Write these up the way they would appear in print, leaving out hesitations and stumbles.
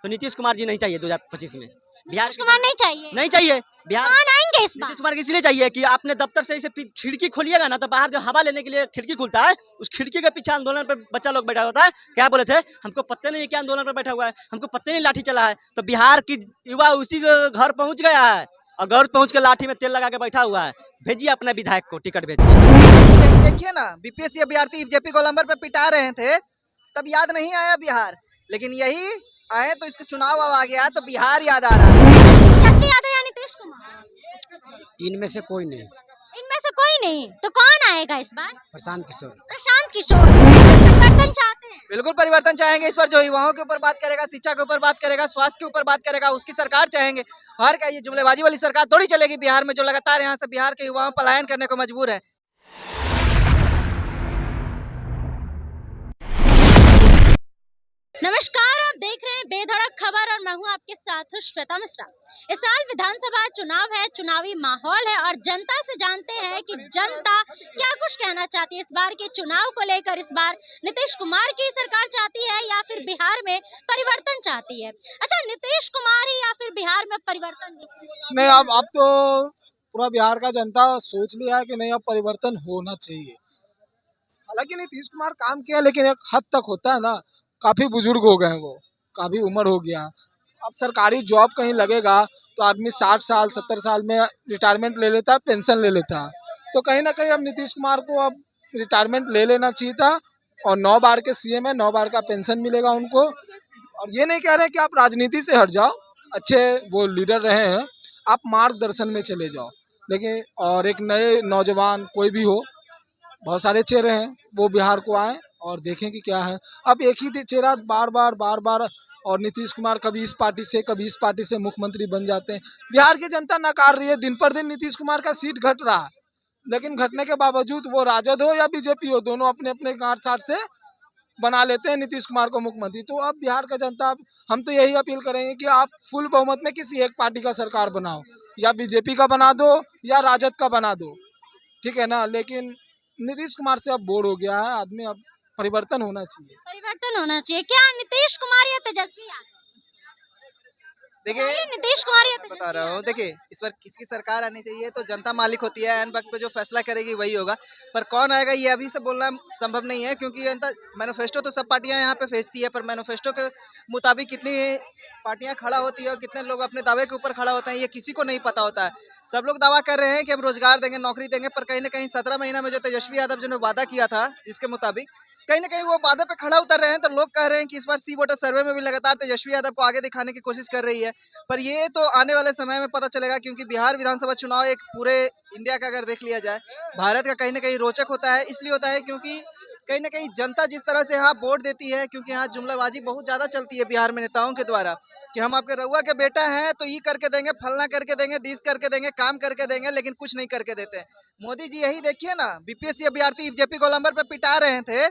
तो नीतीश कुमार जी नहीं चाहिए 2025 में। बिहार नीतीश कुमार नहीं चाहिए। नहीं चाहिए। बिहार कौन आएंगे इस बार? नीतीश कुमार इसलिए चाहिए कि आपने दफ्तर से इसे खिड़की खोलिएगा ना, तो बाहर जो हवा लेने के लिए खिड़की खुलता है, उस खिड़की के पीछे आंदोलन पर बच्चा लोग बैठा होता है। क्या बोले थे, हमको पत्ते नहीं क्या आंदोलन पर बैठा हुआ है, हमको पत्ते नहीं लाठी चला है। तो बिहार की युवा उसी घर पहुंच गया है और घर पहुंच के लाठी में तेल लगा के बैठा हुआ है। भेजिए अपने विधायक को, टिकट भेजिए। यही देखिए ना, बीपीएससी अभ्यर्थी जेपी गोलंबर पे पिटा रहे थे, तब याद नहीं आया बिहार, लेकिन यही आए तो इसका चुनाव अब आ गया तो बिहार याद आ रहा है। तेजस्वी यादव या नीतीश कुमार? इनमें से कोई नहीं। इनमें से कोई नहीं, तो कौन आएगा इस बार? प्रशांत किशोर। प्रशांत किशोर परिवर्तन चाहते हैं। बिल्कुल परिवर्तन चाहेंगे इस बार, जो युवाओं के ऊपर बात करेगा, शिक्षा के ऊपर बात करेगा, स्वास्थ्य के ऊपर बात करेगा, उसकी सरकार चाहेंगे। और क्या ये जुमलेबाजी वाली सरकार थोड़ी चलेगी बिहार में, जो लगातार यहाँ से बिहार के युवाओं पलायन करने को मजबूर है। नमस्कार, आप देख रहे हैं बेधड़क खबर और मैं हूं आपके साथ श्वेता मिश्रा। इस साल विधानसभा चुनाव है, चुनावी माहौल है और जनता से जानते हैं कि जनता क्या कुछ कहना चाहती है इस बार के चुनाव को लेकर। इस बार नीतीश कुमार की सरकार चाहती है या फिर बिहार में परिवर्तन चाहती है? अच्छा, नीतीश कुमार ही या फिर बिहार में परिवर्तन? नहीं, अब तो पूरा बिहार का जनता सोच लिया है कि नहीं, अब परिवर्तन होना चाहिए। हालांकि नीतीश कुमार काम किया, लेकिन एक हद तक होता है ना, काफी बुजुर्ग हो गए हैं वो, काफी उम्र हो गया। अब सरकारी जॉब कहीं लगेगा तो आदमी 60 साल 70 साल में रिटायरमेंट ले लेता है, पेंशन ले लेता है। तो कहीं ना कहीं अब नीतीश कुमार को अब रिटायरमेंट ले लेना चाहिए था। और 9 बार के सीएम है, 9 बार का पेंशन मिलेगा उनको। और ये नहीं कह रहे कि आप राजनीति से हट जाओ, अच्छे वो लीडर रहे हैं, आप मार्गदर्शन में चले जाओ। लेकिन और एक नए नौजवान कोई भी हो, बहुत सारे चेहरे हैं, वो बिहार को आए और देखें कि क्या है। अब एक ही चेहरा बार बार और नीतीश कुमार कभी इस पार्टी से कभी इस पार्टी से मुख्यमंत्री बन जाते हैं। बिहार की जनता नकार रही है, दिन पर दिन नीतीश कुमार का सीट घट रहा है, लेकिन घटने के बावजूद वो राजद हो या बीजेपी हो, दोनों अपने अपने गांठ साठ से बना लेते हैं नीतीश कुमार को मुख्यमंत्री। तो अब बिहार का जनता, हम तो यही अपील करेंगे कि आप फुल बहुमत में किसी एक पार्टी का सरकार बनाओ, या बीजेपी का बना दो या राजद का बना दो, ठीक है ना। लेकिन नीतीश कुमार से अब बोर हो गया है आदमी, अब परिवर्तन होना चाहिए। परिवर्तन होना चाहिए क्या? नीतीश कुमार या तेजस्वी यादव? देखिए, नीतीश कुमार या तेजस्वी बता रहा हूँ, यादव? देखिए इस बार किसकी सरकार आनी चाहिए तो जनता मालिक होती है, एन वक्त पे जो फैसला करेगी वही होगा। पर कौन आएगा ये अभी से बोलना संभव नहीं है, क्योंकि जनता मैनिफेस्टो तो सब पार्टियां यहाँ पे भेजती है, पर मैनिफेस्टो के मुताबिक कितनी पार्टियां खड़ा होती है और कितने लोग अपने दावे के ऊपर खड़ा होते हैं, ये किसी को नहीं पता होता है। सब लोग दावा कर रहे हैं कि हम रोजगार देंगे, नौकरी देंगे, पर कहीं ना कहीं 17 महीना में जो तेजस्वी यादव जी ने वादा किया था, जिसके मुताबिक कहीं ना कहीं वो वादे पे खड़ा उतर रहे हैं। तो लोग कह रहे हैं कि इस बार सी वोटर सर्वे में भी लगातार तेजस्वी यादव को आगे दिखाने की कोशिश कर रही है। पर ये तो आने वाले समय में पता चलेगा, क्योंकि बिहार विधानसभा चुनाव एक पूरे इंडिया का अगर देख लिया जाए, भारत का कहीं ना कहीं रोचक होता है। इसलिए होता है क्योंकि कहीं ना कहीं जनता जिस तरह से यहाँ वोट देती है, क्योंकि यहाँ जुमलाबाजी बहुत ज्यादा चलती है बिहार में नेताओं के द्वारा, कि हम आपके रउआ के बेटा हैं तो ये करके देंगे, फलना करके देंगे, दिस करके देंगे, काम करके देंगे, लेकिन कुछ नहीं करके देते हैं। मोदी जी यही देखिए ना, बीपीएससी अभ्यर्थी जेपी गोलंबर पे पिटा रहे थे,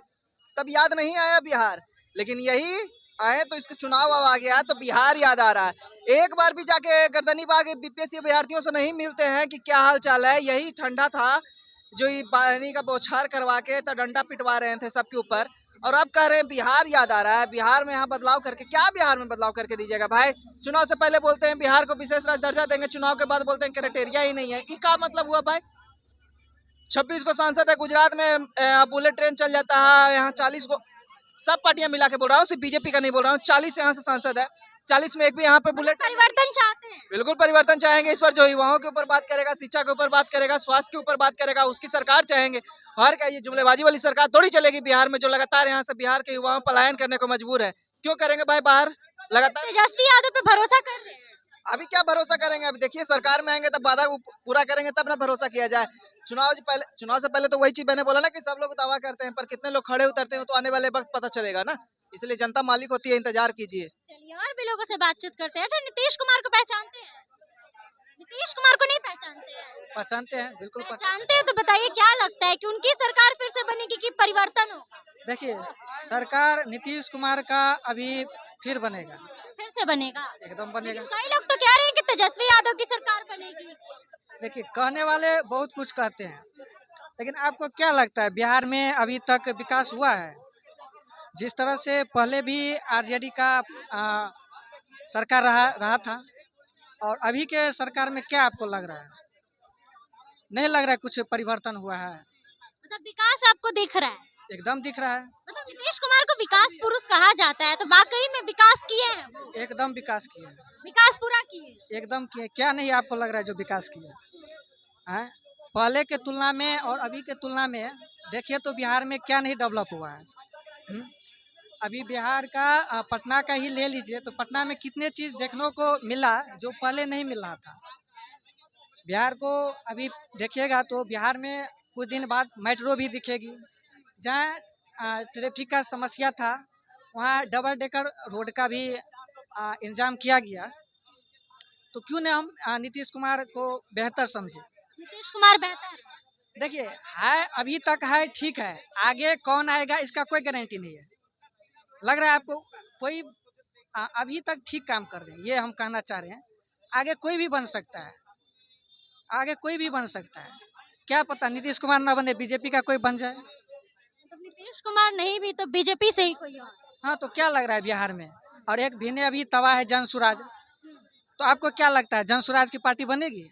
तब याद नहीं आया बिहार, लेकिन यही आए तो इसका चुनाव अब आ गया तो बिहार याद आ रहा है। एक बार भी जाके गर्दनी बाग बीपीएससी अभ्यर्थियों से नहीं मिलते हैं कि क्या हाल चाल है। यही ठंडा था जो ये पानी का बौछार करवा के तो डंडा पिटवा रहे थे सबके ऊपर, और अब कह रहे हैं बिहार याद आ रहा है। बिहार में यहाँ बदलाव करके क्या, बिहार में बदलाव करके दीजिएगा भाई? चुनाव से पहले बोलते हैं बिहार को विशेष राज्य दर्जा देंगे, चुनाव के बाद बोलते हैं क्राइटेरिया ही नहीं है। ये क्या मतलब हुआ भाई? 26 को सांसद है, गुजरात में बुलेट ट्रेन चल जाता है, यहाँ 40 को, सब पार्टियां मिला के बोल रहा हूँ, सिर्फ बीजेपी का नहीं बोल रहा हूँ। 40 यहाँ से सांसद है, 40 में एक भी यहाँ पे बुलेट। परिवर्तन चाहते हैं। बिल्कुल परिवर्तन चाहेंगे इस बार, जो युवाओं के ऊपर बात करेगा, शिक्षा के ऊपर बात करेगा, स्वास्थ्य के ऊपर बात करेगा, उसकी सरकार चाहेंगे। और क्या ये जुमलेबाजी वाली सरकार थोड़ी चलेगी बिहार में, जो लगातार यहाँ से बिहार के युवाओं पलायन करने को मजबूर है। क्यों करेंगे भाई बाहर लगातार? तेजस्वी यादव पे भरोसा कर रहे हैं? अभी क्या भरोसा करेंगे? अभी देखिए सरकार में आएंगे तब वादा पूरा करेंगे, तब ना भरोसा किया जाए। चुनाव से पहले तो वही चीज मैंने बोला ना कि सब लोग दावा करते हैं, पर कितने लोग खड़े उतरते हैं तो आने वाले वक्त पता चलेगा ना। इसलिए जनता मालिक होती है, इंतजार कीजिए। चलिए और भी लोगों से बातचीत करते हैं। अच्छा, नीतीश कुमार को पहचानते हैं? नीतीश कुमार को नहीं पहचानते हैं? पहचानते हैं, बिल्कुल पहचानते हैं, तो बताइए क्या लगता है कि उनकी सरकार फिर से बनेगी कि परिवर्तन होगा? देखिए, सरकार नीतीश कुमार का अभी फिर बनेगा, फिर से बनेगा? एकदम बनेगा। कई लोग तो कह रहे हैं कि तेजस्वी यादव की सरकार बनेगी। देखिए, कहने वाले बहुत कुछ कहते हैं, लेकिन आपको क्या लगता है बिहार में अभी तक विकास हुआ है? जिस तरह से पहले भी आरजेडी का सरकार रहा था, और अभी के सरकार में क्या आपको लग रहा है? नहीं लग रहा है कुछ परिवर्तन हुआ है? मतलब विकास आपको दिख रहा है? एकदम दिख रहा है, मतलब नीतीश कुमार को विकास पुरुष कहा जाता है, तो वाकई में विकास किए हैं वो? एकदम विकास किया है, विकास पूरा किए? एकदम किया। क्या नहीं आपको लग रहा है जो विकास किया है? पहले के तुलना में और अभी के तुलना में देखिए तो बिहार में क्या नहीं डेवलप हुआ है। हुँ? अभी बिहार का पटना का ही ले लीजिए, तो पटना में कितने चीज़ देखने को मिला जो पहले नहीं मिल रहा था। बिहार को अभी देखिएगा तो बिहार में कुछ दिन बाद मेट्रो भी दिखेगी। जहाँ ट्रैफिक का समस्या था, वहाँ डबल डेकर रोड का भी इंतजाम किया गया। तो क्यों न हम नीतीश कुमार को बेहतर समझे। नीतीश कुमार बेहतर है? देखिए है, अभी तक है, ठीक है, आगे कौन आएगा इसका कोई गारंटी नहीं है। लग रहा है आपको कोई अभी तक ठीक काम कर रहे हैं, ये हम कहना चाह रहे हैं। आगे कोई भी बन सकता है, आगे कोई भी बन सकता है। क्या पता नीतीश कुमार ना बने, बीजेपी का कोई बन जाए। मतलब नीतीश कुमार नहीं भी तो बीजेपी से ही कोई और? हाँ, तो क्या लग रहा है बिहार में? और एक भिन्न अभी तवा है जनसुराज, तो आपको क्या लगता है जनसुराज की पार्टी बनेगी?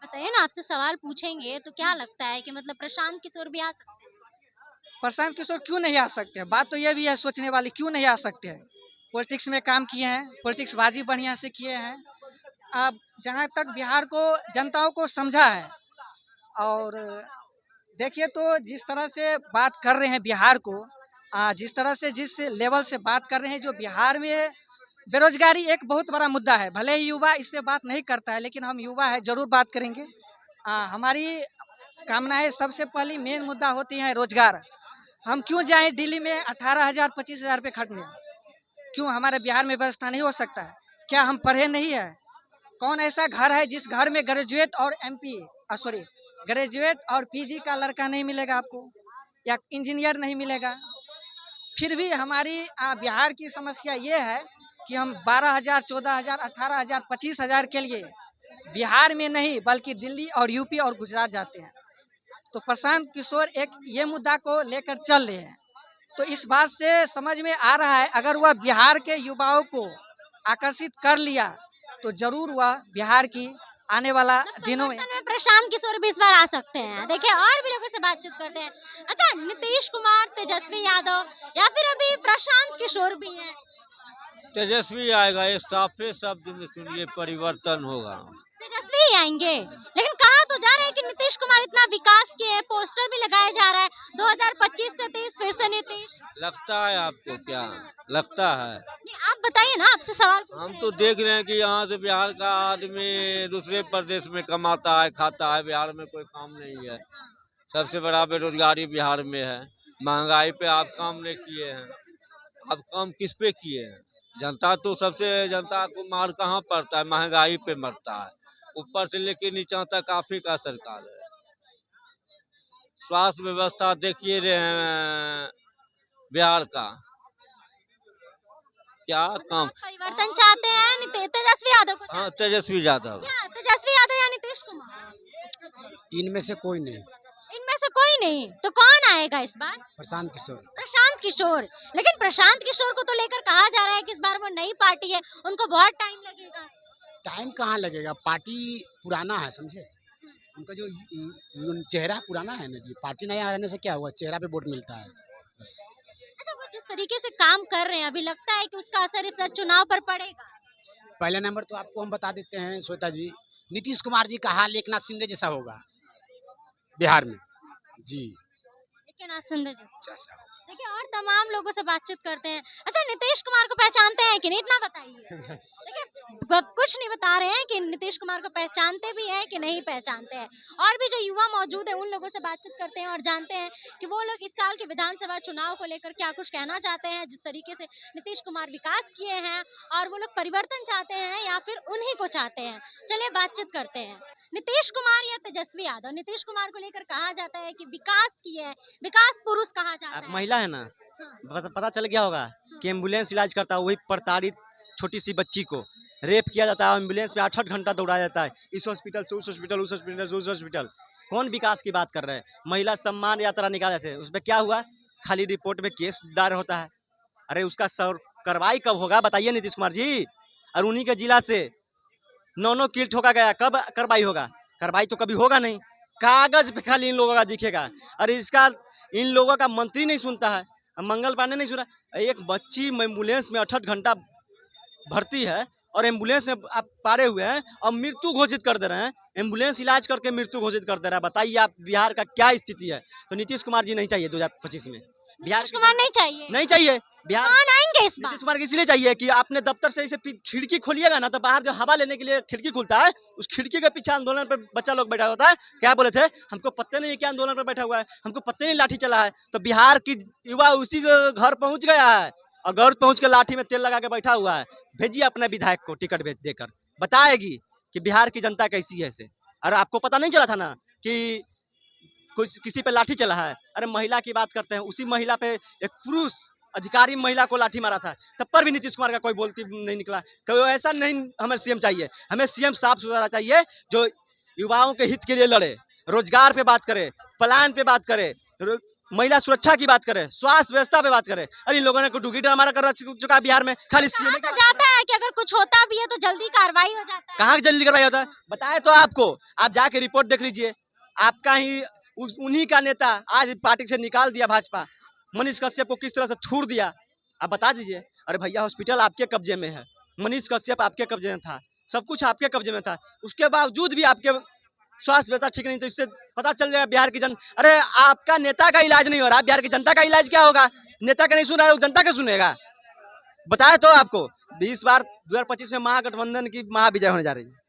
बताइए ना, आपसे सवाल पूछेंगे तो क्या लगता है कि मतलब प्रशांत किशोर भी आ सकते हैं? प्रशांत किशोर क्यों नहीं आ सकते हैं? बात तो ये भी है सोचने वाली, क्यों नहीं आ सकते हैं? पॉलिटिक्स में काम किए हैं, पॉलिटिक्स बाजी बढ़िया से किए हैं। अब जहाँ तक बिहार को जनताओं को समझा है, और देखिए तो जिस तरह से बात कर रहे हैं बिहार को, जिस तरह से जिस लेवल से बात कर रहे हैं, जो बिहार में बेरोजगारी एक बहुत बड़ा मुद्दा है। भले ही युवा इस पे बात नहीं करता है, लेकिन हम युवा है, जरूर बात करेंगे। हमारी कामना है, सबसे पहली मेन मुद्दा होती है रोजगार। हम क्यों जाएं दिल्ली में 18,000 25,000 रुपये खटने? क्यों हमारे बिहार में व्यवस्था नहीं हो सकता है? क्या हम पढ़े नहीं है? कौन ऐसा घर है जिस घर में ग्रेजुएट और ग्रेजुएट और पीजी का लड़का नहीं मिलेगा आपको, या इंजीनियर नहीं मिलेगा? फिर भी हमारी बिहार की समस्या ये है कि हम 12,000 14,000 18,000 25,000 के लिए बिहार में नहीं बल्कि दिल्ली और यूपी और गुजरात जाते हैं। तो प्रशांत किशोर एक ये मुद्दा को लेकर चल रहे हैं। तो इस बात से समझ में आ रहा है, अगर वह बिहार के युवाओं को आकर्षित कर लिया तो जरूर वह बिहार की आने वाला दिनों में परिवर्तन में प्रशांत किशोर भी इस बार आ सकते हैं। देखिए और भी लोगों से बातचीत करते हैं। अच्छा, नीतीश कुमार, तेजस्वी यादव या फिर अभी प्रशांत किशोर भी हैं? तेजस्वी आएगा, एक साफे शब्द में सुनिए, परिवर्तन होगा। तेजस्वी ही आएंगे, लेकिन कहा तो जा रहा है कि नीतीश कुमार इतना विकास किए, पोस्टर भी लगाया जा रहा है 2025 से 30 फिर से नीतीश। लगता है आपको? क्या लगता है? नहीं, आप बताइए ना, आपसे सवाल पूछ हम रहे तो हैं। देख रहे हैं कि यहाँ से बिहार का आदमी दूसरे प्रदेश में कमाता है, खाता है, बिहार में कोई काम नहीं है। सबसे बड़ा बेरोजगारी बिहार में है। महंगाई पे आप काम नहीं किए हैं, आप काम किस पे किए हैं? जनता तो जनता को मार कहाँ पड़ता है? महंगाई पे मरता है। ऊपर से लेके नीचा तक आप ही का सरकार है। स्वास्थ्य व्यवस्था देखिए रहे हैं बिहार का, क्या काम। आप परिवर्तन चाहते हैं तेजस्वी यादव को? हाँ, तेजस्वी यादव। क्या तेजस्वी यादव या नीतीश कुमार? इनमें से कोई नहीं। इनमें से कोई नहीं, तो कौन आएगा इस बार? प्रशांत किशोर। प्रशांत किशोर। लेकिन प्रशांत किशोर को तो लेकर कहा जा रहा है कि इस बार वो नई पार्टी है, उनको बहुत टाइम लगेगा। टाइम कहाँ लगेगा, पार्टी पुराना है, समझे। उनका जो चेहरा पुराना है ना जी, पार्टी नया रहने से क्या हुआ, चेहरा पे वोट मिलता है बस। अच्छा, वो जिस तरीके से काम कर रहे हैं, अभी लगता है कि उसका असर इस बार चुनाव पर पड़ेगा? पहले नंबर तो आपको हम बता देते हैं श्वेता जी, नीतीश कुमार जी का हाल एकनाथ शिंदे जैसा होगा बिहार में जी। एकनाथ शिंदे जी। अच्छा, देखिए और तमाम लोगों से बातचीत करते हैं। अच्छा, नीतीश कुमार को पहचानते हैं कि नहीं, इतना बताइए। देखिए कुछ नहीं बता रहे हैं कि नीतीश कुमार को पहचानते भी हैं कि नहीं पहचानते हैं। और भी जो युवा मौजूद है उन लोगों से बातचीत करते हैं और जानते हैं कि वो लोग इस साल के विधानसभा चुनाव को लेकर क्या कुछ कहना चाहते हैं। जिस तरीके से नीतीश कुमार विकास किए हैं, और वो लोग परिवर्तन चाहते हैं या फिर उन्हीं को चाहते हैं। चलिए बातचीत करते हैं। नीतीश कुमार या तेजस्वी यादव? नीतीश कुमार को लेकर कहा जाता है कि विकास किए है, विकास पुरुष कहा जाता आप है। महिला है ना, हाँ। पता चल गया होगा कि एम्बुलेंस इलाज करता है, वही प्रताड़ित छोटी सी बच्ची को रेप किया जाता है, एम्बुलेंस में 8-8 घंटा दौड़ाया जाता है, इस हॉस्पिटल से उस हॉस्पिटल, उस हॉस्पिटल से उस हॉस्पिटल। कौन विकास की बात कर रहे हैं? महिला सम्मान यात्रा निकाले थे, उसमें क्या हुआ? खाली रिपोर्ट में केस दायर होता है। अरे उसका कार्रवाई कब होगा बताइए नीतीश कुमार जी। और उन्हीं के जिला से 9 किल ठोका गया। कब कार्रवाई होगा? कार्रवाई तो कभी होगा नहीं, कागज पे खाली इन लोगों का दिखेगा। और इसका इन लोगों का मंत्री नहीं सुनता है, मंगल पांडे नहीं सुना। एक बच्ची एम्बुलेंस में 68 घंटा भर्ती है और एम्बुलेंस में आप पारे हुए हैं और मृत्यु घोषित कर दे रहे हैं। एम्बुलेंस इलाज करके मृत्यु घोषित कर दे रहा है। बताइए आप बिहार का क्या स्थिति है? तो नीतीश कुमार जी नहीं चाहिए 2025 में। बिहार नीतीश कुमार नहीं चाहिए, नहीं चाहिए बिहार। कौन आएंगे इस बार? नीतीश कुमार को इसलिए चाहिए कि आपने दफ्तर से इसे खिड़की खोलिएगा ना, तो बाहर जो हवा लेने के लिए खिड़की खुलता है, उस खिड़की के पीछे आंदोलन पर बच्चा लोग बैठा होता है। क्या बोले थे? हमको पत्ते नहीं क्या आंदोलन पर बैठा हुआ है, हमको पत्ते नहीं लाठी चला है। तो बिहार की युवा उसी घर पहुंच गया है और घर पहुंच के लाठी में तेल लगा के बैठा हुआ है। भेजिए अपने विधायक को टिकट भेज देकर, बताएगी कि बिहार की जनता कैसी है ऐसे। और आपको पता नहीं चला था ना कि किसी पे लाठी चला है? अरे महिला की बात करते हैं, उसी महिला पे एक पुरुष अधिकारी महिला को लाठी मारा था, तब पर भी नीतीश कुमार का कोई बोलती नहीं निकला। तो ऐसा नहीं हमें सीएम चाहिए, हमें सीएम साफ सुथरा चाहिए जो युवाओं के हित के लिए लड़े, रोजगार पे बात करे, प्लान पे बात करे, महिला सुरक्षा की बात करे, स्वास्थ्य व्यवस्था पे बात करे। अरे इन लोगों ने डुगी हमारा कर चुका है बिहार में। खाली सीएम तो जाता है कि अगर कुछ होता भी है तो जल्दी कार्रवाई हो जाता है। कहाँ जल्दी कार्रवाई होता है? बताए तो आपको, आप जाके रिपोर्ट देख लीजिए। आपका ही उन्हीं का नेता आज पार्टी से निकाल दिया भाजपा, मनीष कश्यप को किस तरह से थूर दिया, आप बता दीजिए। अरे भैया हॉस्पिटल आपके कब्जे में है, मनीष कश्यप आपके कब्जे में था, सब कुछ आपके कब्जे में था, उसके बावजूद भी आपके स्वास्थ्य व्यवस्था ठीक नहीं। तो इससे पता चल जाएगा बिहार की अरे आपका नेता का इलाज नहीं हो रहा, बिहार की जनता का इलाज क्या होगा? नेता का नहीं सुन रहा है, जनता का सुनेगा। बताया तो आपको, 20 बार 2025 में महागठबंधन की महाविजय होने जा रही है।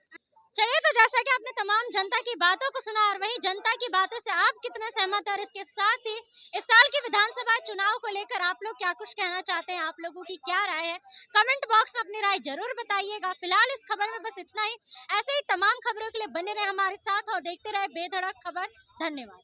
चलिए, तो जैसा कि आपने तमाम जनता की बातों को सुना और वही जनता की बातों से आप कितने सहमत हैं और इसके साथ ही इस साल के विधानसभा चुनाव को लेकर आप लोग क्या कुछ कहना चाहते हैं, आप लोगों की क्या राय है, कमेंट बॉक्स में अपनी राय जरूर बताइएगा। फिलहाल इस खबर में बस इतना ही। ऐसे ही तमाम खबरों के लिए बने रहे हमारे साथ और देखते रहे बेधड़क खबर। धन्यवाद।